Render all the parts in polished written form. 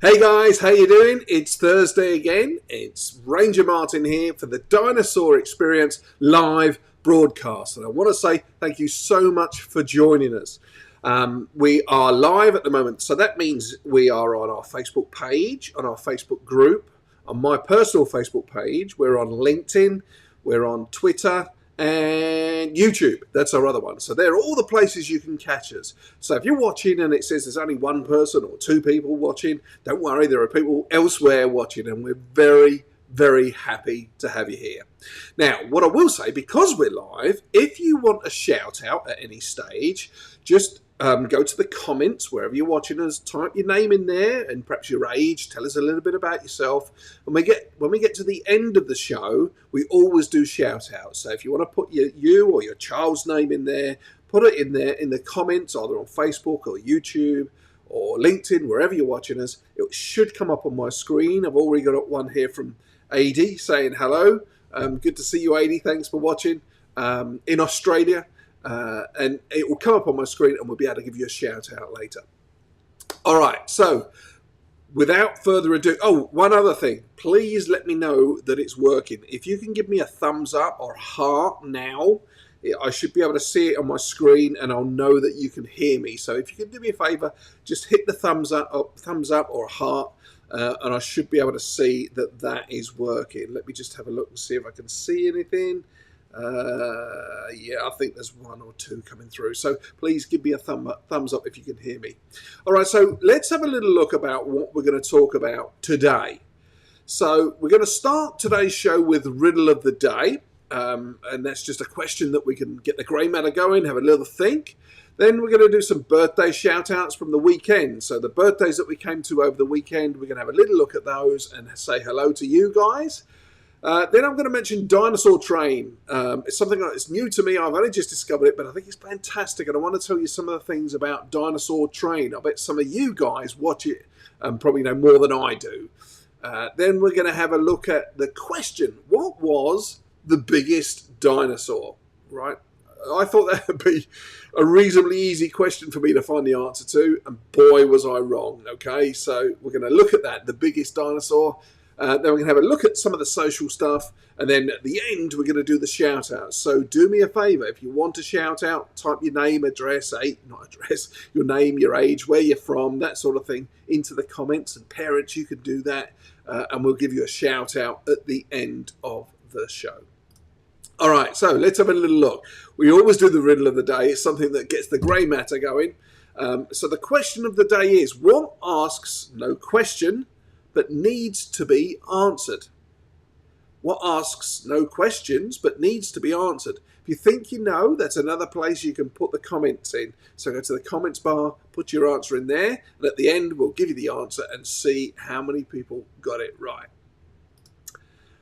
Hey guys, how you doing? It's Thursday again. It's Ranger Martin here for the Dinosaur Experience live broadcast. And I want to say thank you so much for joining us. We are live at the moment, so that means we are on our Facebook page, on our Facebook group, on my personal Facebook page. We're on LinkedIn, we're on Twitter, and YouTube. That's our other one. So they're all the places you can catch us. So if you're watching and it says there's only one person or two people watching, don't worry, there are people elsewhere watching, and we're very, very happy to have you here. Now, what I will say, because we're live, if you want a shout out at any stage, just go to the comments wherever you're watching us, type your name in there and perhaps your age, tell us a little bit about yourself. When we get to the end of the show, we always do shout outs. So if you want to put you or your child's name in there, put it in there in the comments, either on Facebook or YouTube or LinkedIn, wherever you're watching us. It should come up on my screen. I've already got one here from AD saying hello. Good to see you, AD. Thanks for watching in Australia. And it will come up on my screen and we'll be able to give you a shout out later. All right, so without further ado, one other thing, please let me know that it's working. If you can give me a thumbs up or heart now, I should be able to see it on my screen and I'll know that you can hear me. So if you can do me a favor, just hit the thumbs up or heart, and I should be able to see that that is working. Let me just have a look and see if I can see anything. Yeah, I think there's one or two coming through. So please give me a thumbs up if you can hear me. All right, so let's have a little look about what we're going to talk about today. So we're going to start today's show with Riddle of the Day. And that's just a question that we can get the grey matter going, have a little think. Then we're going to do some birthday shout-outs from the weekend. So the birthdays that we came to over the weekend, we're going to have a little look at those and say hello to you guys. Then I'm going to mention Dinosaur Train. It's something that's new to me. I've only just discovered it, but I think it's fantastic. And I want to tell you some of the things about Dinosaur Train. I bet some of you guys watch it and probably know more than I do. Then we're going to have a look at the question, what was the biggest dinosaur? Right? I thought that would be a reasonably easy question for me to find the answer to. And boy, was I wrong. Okay, so we're going to look at that, the biggest dinosaur. Then we're going to have a look at some of the social stuff. And then at the end, we're going to do the shout outs. So do me a favor. If you want to shout out, type your name, your name, your age, where you're from, that sort of thing into the comments. And parents, you can do that. And we'll give you a shout out at the end of the show. All right, so let's have a little look. We always do the riddle of the day. It's something that gets the grey matter going. So the question of the day is, what asks no question but needs to be answered? What asks no questions but needs to be answered? If you think you know, that's another place you can put the comments in. So go to the comments bar, put your answer in there, and at the end we'll give you the answer and see how many people got it right.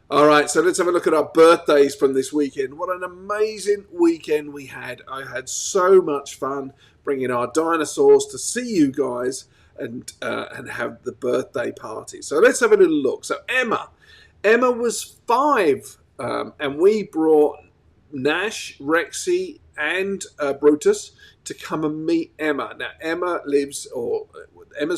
All right, so let's have a look at our birthdays from this weekend. What an amazing weekend we had. I had so much fun bringing our dinosaurs to see you guys and have the birthday party. So let's have a little look. So Emma was 5, and we brought Nash, Rexy, and Brutus to come and meet Emma. Now Emma's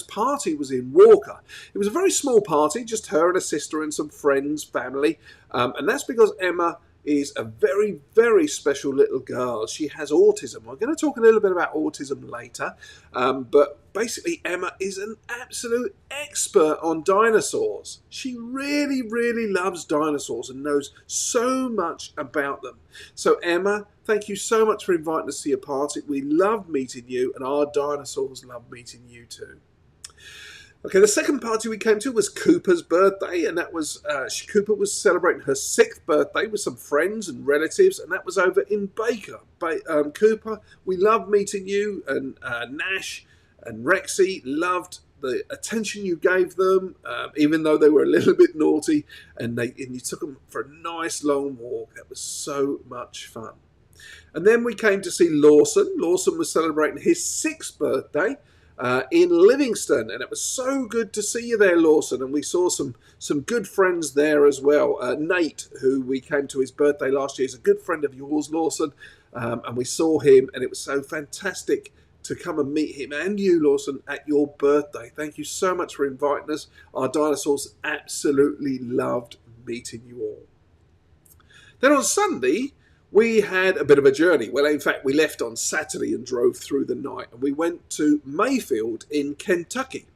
party was in Walker. It was a very small party, just her and her sister and some friends, family, and that's because Emma is a very, very special little girl. She has autism. We're going to talk a little bit about autism later, but basically Emma is an absolute expert on dinosaurs. She really, really loves dinosaurs and knows so much about them. So Emma, thank you so much for inviting us to your party. We love meeting you, and our dinosaurs love meeting you too. Okay, the second party we came to was Cooper's birthday, and that was Cooper was celebrating her 6th birthday with some friends and relatives, and that was over in Baker. Cooper, we love meeting you, and Nash and Rexy loved the attention you gave them, even though they were a little bit naughty, and you took them for a nice long walk. That was so much fun. And then we came to see Lawson. Lawson was celebrating his 6th birthday in Livingston, and it was so good to see you there, Lawson, and we saw some good friends there as well. Nate, who we came to his birthday last year, is a good friend of yours, Lawson, and we saw him, and it was so fantastic to come and meet him and you, Lawson, at your birthday. Thank you so much for inviting us. Our dinosaurs absolutely loved meeting you all. Then on Sunday, we had a bit of a journey. Well, in fact, we left on Saturday and drove through the night. And we went to Mayfield in Kentucky.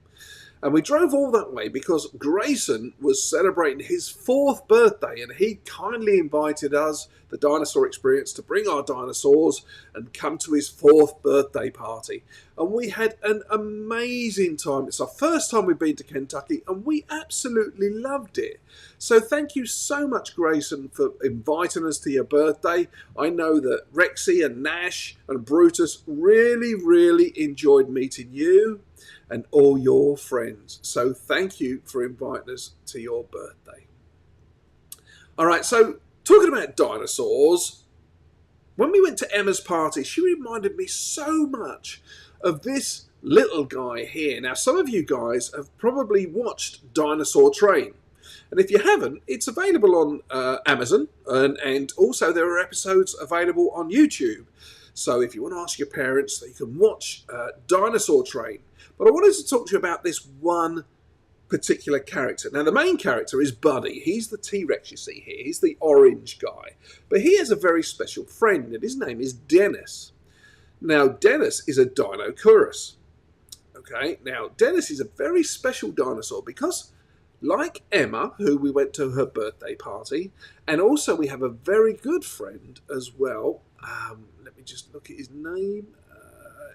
And we drove all that way because Grayson was celebrating his 4th birthday, and he kindly invited us, the Dinosaur Experience, to bring our dinosaurs and come to his 4th birthday party. And we had an amazing time. It's our first time we've been to Kentucky, and we absolutely loved it. So thank you so much, Grayson, for inviting us to your birthday. I know that Rexy and Nash and Brutus really, really enjoyed meeting you and all your friends. So thank you for inviting us to your birthday. All right, so talking about dinosaurs, when we went to Emma's party, she reminded me so much of this little guy here. Now, some of you guys have probably watched Dinosaur Train. And if you haven't, it's available on Amazon, and also there are episodes available on YouTube. So if you want to ask your parents, you can watch Dinosaur Train. But I wanted to talk to you about this one particular character. Now, the main character is Buddy. He's the T-Rex you see here. He's the orange guy. But he has a very special friend, and his name is Dennis. Now, Dennis is a Dinosaurus. Okay, now, Dennis is a very special dinosaur because, like Emma, who we went to her birthday party, and also we have a very good friend as well. Let me just look at his name.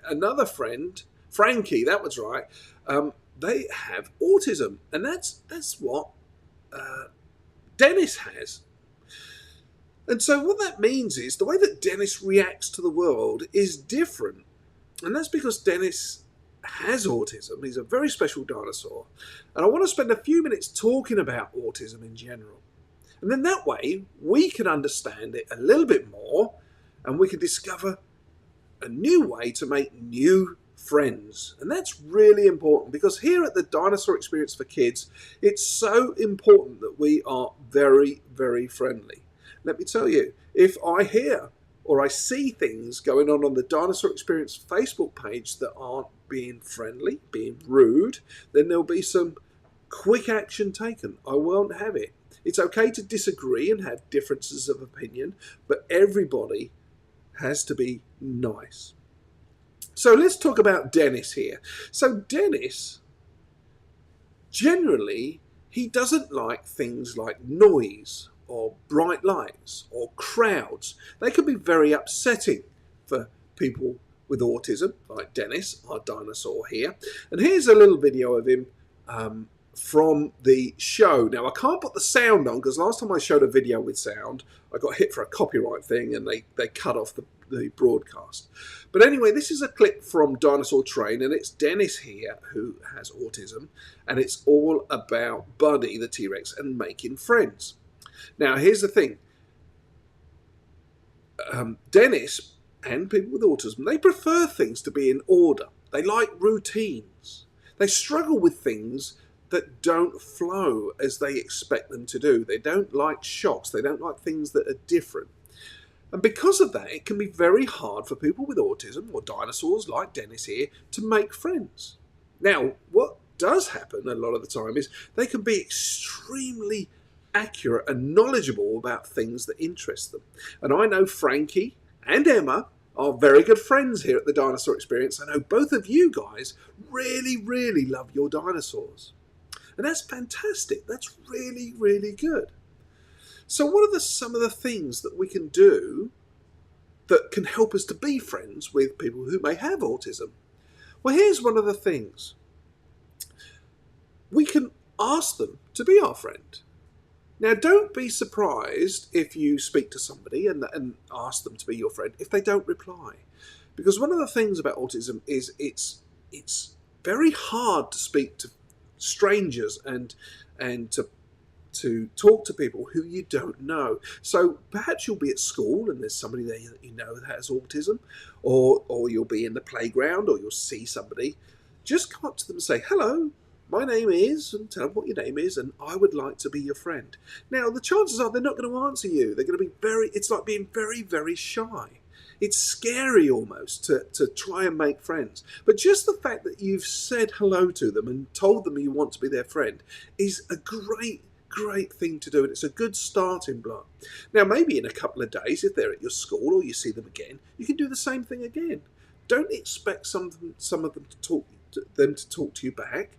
Another friend, Frankie, that was right. They have autism, and that's what Dennis has. And so what that means is the way that Dennis reacts to the world is different. And that's because Dennis has autism. He's a very special dinosaur. And I want to spend a few minutes talking about autism in general. And then that way we can understand it a little bit more, and we can discover a new way to make new friends. And that's really important because here at the Dinosaur Experience for Kids, it's so important that we are very, very friendly. Let me tell you, if I hear or I see things going on the Dinosaur Experience Facebook page that aren't being friendly, being rude, then there'll be some quick action taken. I won't have it. It's okay to disagree and have differences of opinion, but everybody has to be nice. So let's talk about Dennis here. So Dennis, generally, he doesn't like things like noise or bright lights or crowds. They can be very upsetting for people with autism, like Dennis, our dinosaur here. And here's a little video of him from the show. Now, I can't put the sound on because last time I showed a video with sound, I got hit for a copyright thing and they cut off the broadcast. But anyway, this is a clip from Dinosaur Train, and it's Dennis here who has autism, and it's all about Buddy, the T-Rex, and making friends. Now, here's the thing. Dennis and people with autism, they prefer things to be in order. They like routines. They struggle with things that don't flow as they expect them to do. They don't like shocks. They don't like things that are different. And because of that, it can be very hard for people with autism or dinosaurs like Dennis here to make friends. Now, what does happen a lot of the time is they can be extremely accurate and knowledgeable about things that interest them. And I know Frankie and Emma are very good friends here at the Dinosaur Experience. I know both of you guys really, really love your dinosaurs. And that's fantastic. That's really, really good. So what are some of the things that we can do that can help us to be friends with people who may have autism? Well, here's one of the things. We can ask them to be our friend. Now, don't be surprised if you speak to somebody and ask them to be your friend if they don't reply. Because one of the things about autism is it's very hard to speak to strangers and to talk to people who you don't know. So perhaps you'll be at school and there's somebody there that you know that has autism, or you'll be in the playground or you'll see somebody. Just come up to them and say, hello, my name is, and tell them what your name is, and I would like to be your friend. Now, the chances are they're not going to answer you. They're going to be it's like being very, very shy. It's scary almost to try and make friends. But just the fact that you've said hello to them and told them you want to be their friend is a great thing to do, and it's a good starting block. Now, maybe in a couple of days, if they're at your school or you see them again, you can do the same thing again. Don't expect some of them to talk to you back.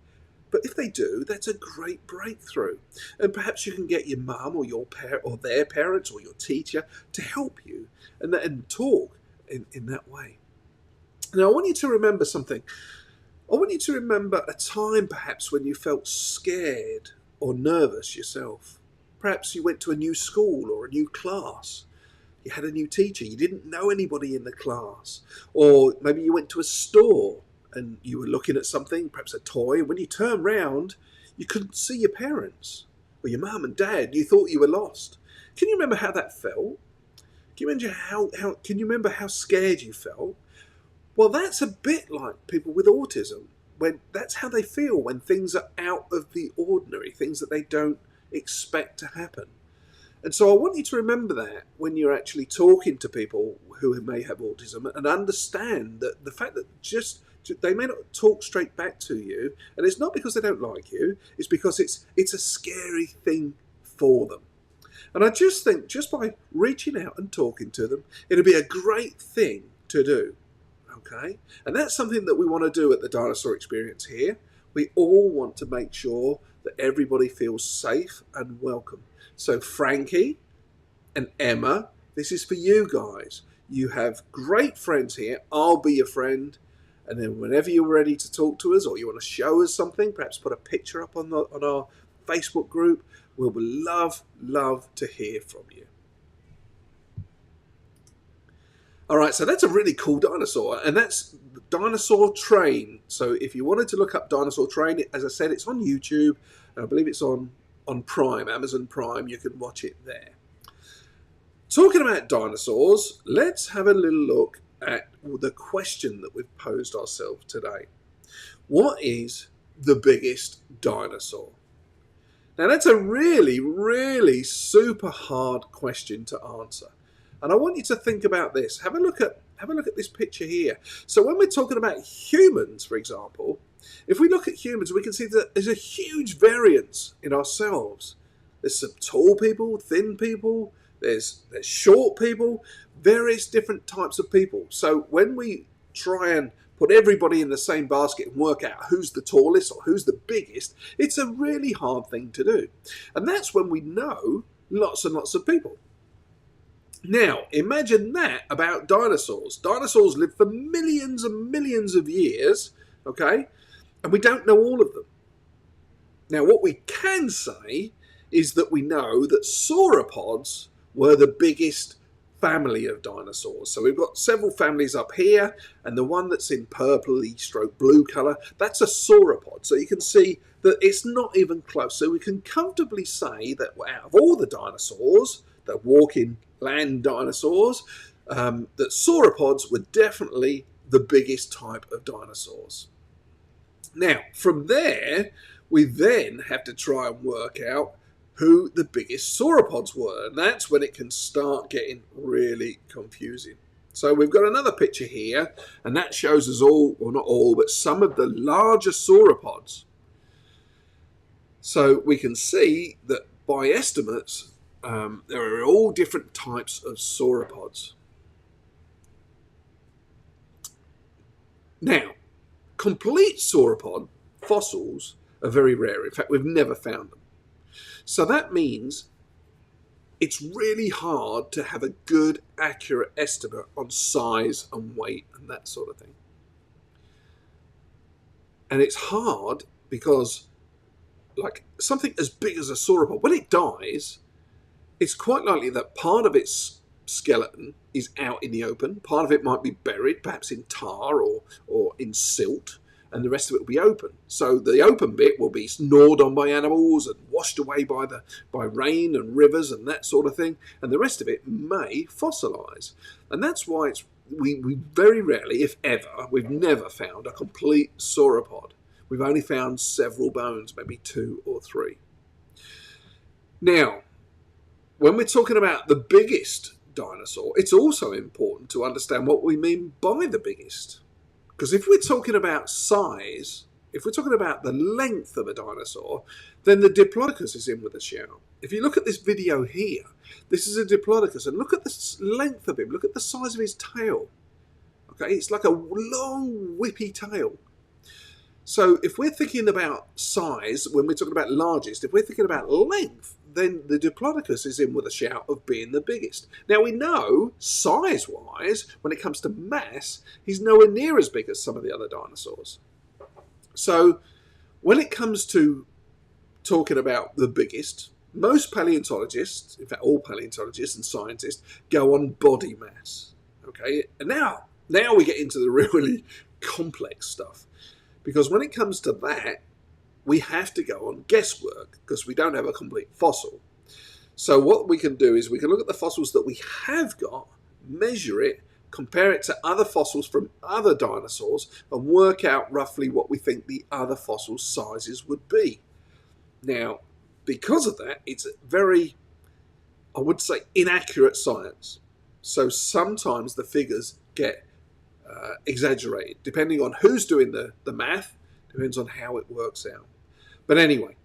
But if they do, that's a great breakthrough. And perhaps you can get your mum or or their parents or your teacher to help you and talk in that way. Now, I want you to remember something. I want you to remember a time perhaps when you felt scared or nervous yourself. Perhaps you went to a new school or a new class. You had a new teacher. You didn't know anybody in the class. Or maybe you went to a store and you were looking at something, perhaps a toy, and when you turned round, you couldn't see your parents or your mum and dad. You thought you were lost. Can you remember how that felt? Can you remember how scared you felt? Well, that's a bit like people with autism. When that's how they feel when things are out of the ordinary, things that they don't expect to happen. And so I want you to remember that when you're actually talking to people who may have autism, and understand that the fact that they may not talk straight back to you, and it's not because they don't like you, it's because it's a scary thing for them. And I just think just by reaching out and talking to them, it'll be a great thing to do. Okay? And that's something that we want to do at the Dinosaur Experience here. We all want to make sure that everybody feels safe and welcome. So Frankie and Emma, this is for you guys. You have great friends here. I'll be your friend. And then whenever you're ready to talk to us or you want to show us something, perhaps put a picture up on our Facebook group, we will love to hear from you. All right, so that's a really cool dinosaur, and that's the Dinosaur Train. So if you wanted to look up Dinosaur Train, as I said, it's on YouTube, and I believe it's on Prime, Amazon Prime. You can watch it there. Talking about dinosaurs, let's have a little look at the question that we've posed ourselves today. What is the biggest dinosaur? Now that's a really super hard question to answer. And I want you to think about this. Have a look at this picture here. So when we're talking about humans, for example, if we look at humans, we can see that there's a huge variance in ourselves. There's some tall people, thin people, there's short people, various different types of people. So when we try and put everybody in the same basket and work out who's the tallest or who's the biggest, it's a really hard thing to do. And that's when we know lots and lots of people. Now, imagine that about dinosaurs. Dinosaurs lived for millions and millions of years, okay? And we don't know all of them. Now, what we can say is that we know that sauropods were the biggest family of dinosaurs. So we've got several families up here, and the one that's in purpley/blue colour, that's a sauropod. So you can see that it's not even close. So we can comfortably say that out of all the dinosaurs, the walking land dinosaurs, that sauropods were definitely the biggest type of dinosaurs. Now, from there, we then have to try and work out who the biggest sauropods were, and that's when it can start getting really confusing. So we've got another picture here, and that shows us all, well not all, but some of the larger sauropods. So we can see that by estimates, there are all different types of sauropods. Now, complete sauropod fossils are very rare. In fact, we've never found them. So that means it's really hard to have a good, accurate estimate on size and weight and that sort of thing. And it's hard because, like, something as big as a sauropod, when it dies, it's quite likely that part of its skeleton is out in the open, part of it might be buried, perhaps in tar or in silt, and the rest of it will be open. So the open bit will be gnawed on by animals and washed away by rain and rivers and that sort of thing, and the rest of it may fossilise. And that's why we very rarely, if ever, we've never found a complete sauropod. We've only found several bones, maybe 2 or 3. Now, when we're talking about the biggest dinosaur, it's also important to understand what we mean by the biggest. Because if we're talking about size, if we're talking about the length of a dinosaur, then the Diplodocus is in with a shout. If you look at this video here, this is a Diplodocus, and look at the length of him, look at the size of his tail. Okay, it's like a long, whippy tail. So if we're thinking about size, when we're talking about largest, if we're thinking about length, then the Diplodocus is in with a shout of being the biggest. Now we know, size-wise, when it comes to mass, he's nowhere near as big as some of the other dinosaurs. So when it comes to talking about the biggest, most paleontologists, in fact all paleontologists and scientists, go on body mass. Okay, and now we get into the really complex stuff. Because when it comes to that, we have to go on guesswork because we don't have a complete fossil. So what we can do is we can look at the fossils that we have got, measure it, compare it to other fossils from other dinosaurs, and work out roughly what we think the other fossil sizes would be. Now, because of that, it's very, I would say, inaccurate science. So sometimes the figures get exaggerated, depending on who's doing the math, depends on how it works out. But anyway,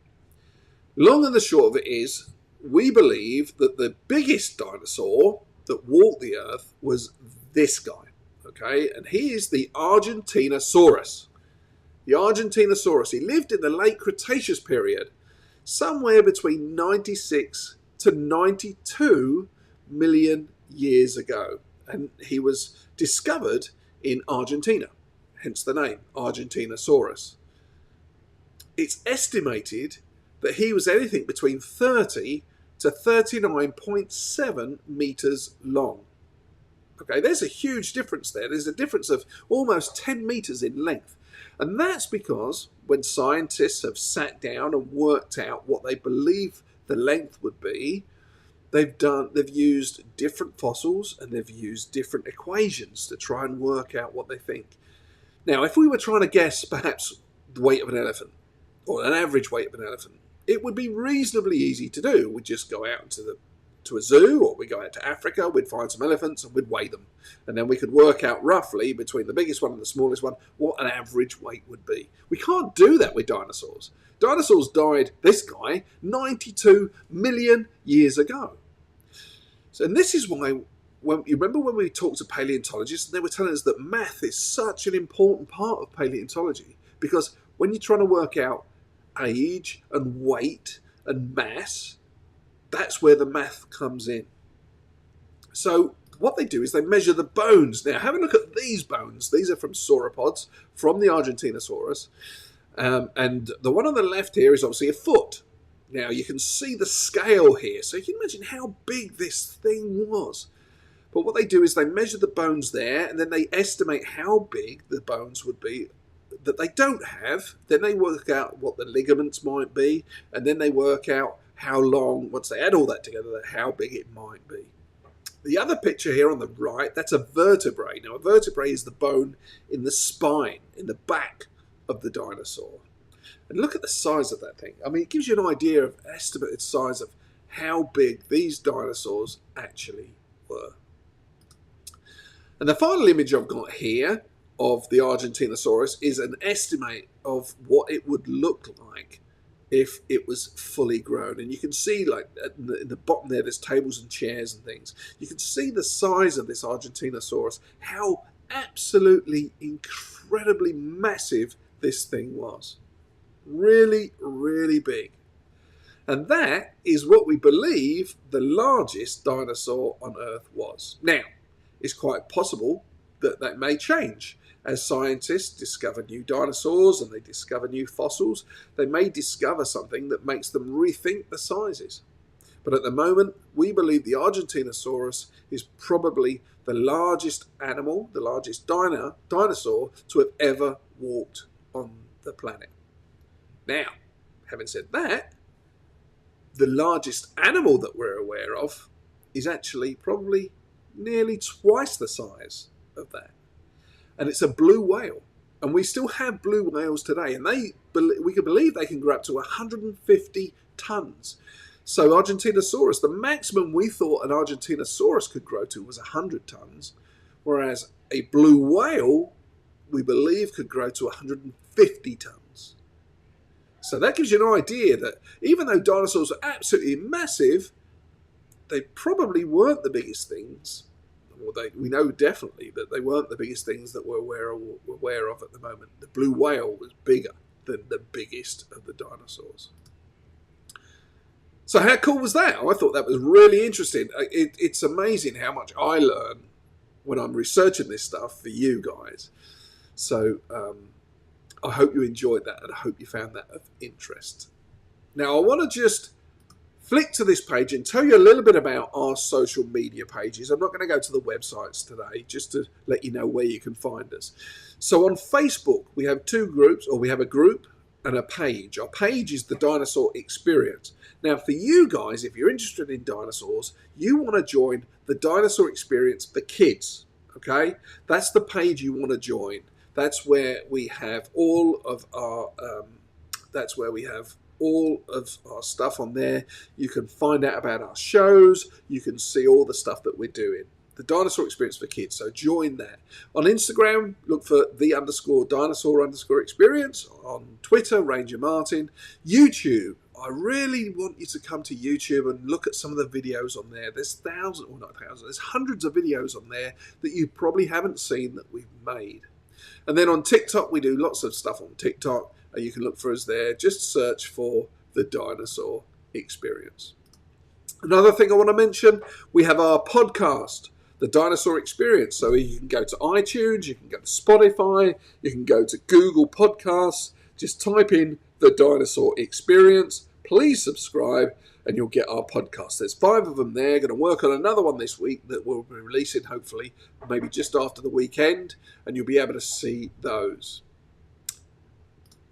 long and the short of it is, we believe that the biggest dinosaur that walked the earth was this guy, okay? And he is the Argentinosaurus. The Argentinosaurus, he lived in the late Cretaceous period, somewhere between 96 to 92 million years ago. And he was discovered in Argentina, hence the name, Argentinosaurus. It's estimated that he was anything between 30 to 39.7 meters long. Okay, there's a huge difference there. There's a difference of almost 10 meters in length. And that's because when scientists have sat down and worked out what they believe the length would be, they've used different fossils and they've used different equations to try and work out what they think. Now, if we were trying to guess perhaps the weight of an elephant, or an average weight of an elephant, it would be reasonably easy to do. We'd just go out to a zoo, or we'd go out to Africa, we'd find some elephants and we'd weigh them. And then we could work out roughly between the biggest one and the smallest one what an average weight would be. We can't do that with dinosaurs. Dinosaurs died, this guy, 92 million years ago. So, and this is why, you remember when we talked to paleontologists, and they were telling us that math is such an important part of paleontology, because when you're trying to work out age and weight and mass, that's where the math comes in. So what they do is they measure the bones. Now have a look at these bones. These are from sauropods, from the Argentinosaurus. And the one on the left here is obviously a foot. Now you can see the scale here, so you can imagine how big this thing was. But what they do is they measure the bones there, and then they estimate how big the bones would be that they don't have. Then they work out what the ligaments might be, and then they work out how long, once they add all that together, how big it might be. The other picture here on the right, that's a vertebrae. Now a vertebrae is the bone in the spine, in the back of the dinosaur. And look at the size of that thing. I mean, it gives you an idea of estimated size of how big these dinosaurs actually were. And the final image I've got here of the Argentinosaurus is an estimate of what it would look like if it was fully grown. And you can see, like in the bottom there, there's tables and chairs and things. You can see the size of this Argentinosaurus, how absolutely incredibly massive this thing was. Really, really big. And that is what we believe the largest dinosaur on Earth was. Now, it's quite possible that that may change. As scientists discover new dinosaurs and they discover new fossils, they may discover something that makes them rethink the sizes. But at the moment, we believe the Argentinosaurus is probably the largest animal, the largest dinosaur to have ever walked on the planet. Now, having said that, the largest animal that we're aware of is actually probably nearly twice the size of that. And it's a blue whale. And we still have blue whales today. And we can believe they can grow up to 150 tons. So Argentinosaurus, the maximum we thought an Argentinosaurus could grow to was 100 tons, whereas a blue whale, we believe, could grow to 150 tons. So that gives you an idea that even though dinosaurs are absolutely massive, they probably weren't the biggest things. Or we know definitely that they weren't the biggest things that we're aware of at the moment. The blue whale was bigger than the biggest of the dinosaurs. So how cool was that? I thought that was really interesting. It's amazing how much I learn when I'm researching this stuff for you guys. So I hope you enjoyed that, and I hope you found that of interest. Now I want to just flick to this page and tell you a little bit about our social media pages. I'm not going to go to the websites today, just to let you know where you can find us. So on Facebook, we have two groups, or we have a group and a page. Our page is the Dinosaur Experience. Now, for you guys, if you're interested in dinosaurs, you want to join the Dinosaur Experience for Kids, okay? That's the page you want to join. That's where we have all of our stuff on there. You can find out about our shows. You can see all the stuff that we're doing. The Dinosaur Experience for Kids. So join that. On Instagram, look for _dinosaur_experience. On Twitter, Ranger Martin. YouTube. I really want you to come to YouTube and look at some of the videos on there. There's there's hundreds of videos on there that you probably haven't seen that we've made. And then on TikTok, we do lots of stuff on TikTok. You can look for us there. Just search for the Dinosaur Experience. Another thing I want to mention, we have our podcast, the Dinosaur Experience. So you can go to iTunes, you can go to Spotify, you can go to Google Podcasts. Just type in the Dinosaur Experience. Please subscribe and you'll get our podcast. There's 5 of them there. Going to work on another one this week that we'll be releasing hopefully maybe just after the weekend, and you'll be able to see those.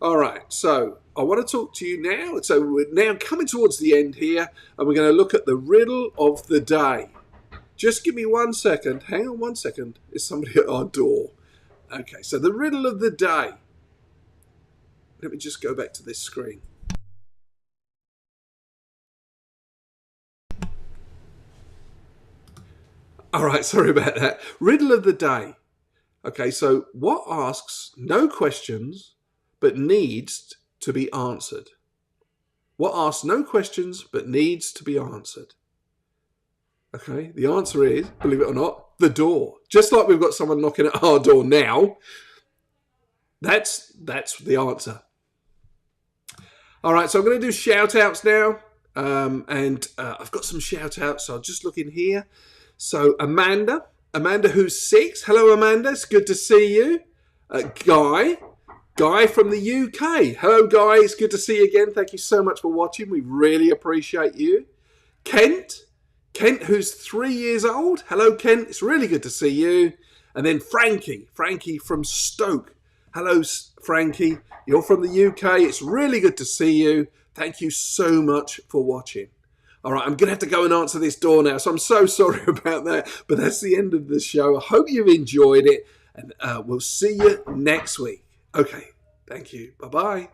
All right, so I want to talk to you now. So we're now coming towards the end here, and we're going to look at the riddle of the day. Just give me 1 second. Hang on 1 second. There's somebody at our door. Okay, so the riddle of the day. Let me just go back to this screen. All right, sorry about that. Riddle of the day. Okay, so what asks no questions but needs to be answered? What asks no questions but needs to be answered? Okay, the answer is, believe it or not, the door. Just like we've got someone knocking at our door now, that's the answer. All right, so I'm going to do shout-outs now, and I've got some shout-outs, so I'll just look in here. So Amanda who's 6. Hello, Amanda. It's good to see you. Guy from the UK. Hello, Guy. It's good to see you again. Thank you so much for watching. We really appreciate you. Kent, who's 3 years old. Hello, Kent. It's really good to see you. And then Frankie from Stoke. Hello, Frankie. You're from the UK. It's really good to see you. Thank you so much for watching. All right, I'm going to have to go and answer this door now, so I'm so sorry about that. But that's the end of the show. I hope you've enjoyed it, and we'll see you next week. Okay, thank you. Bye-bye.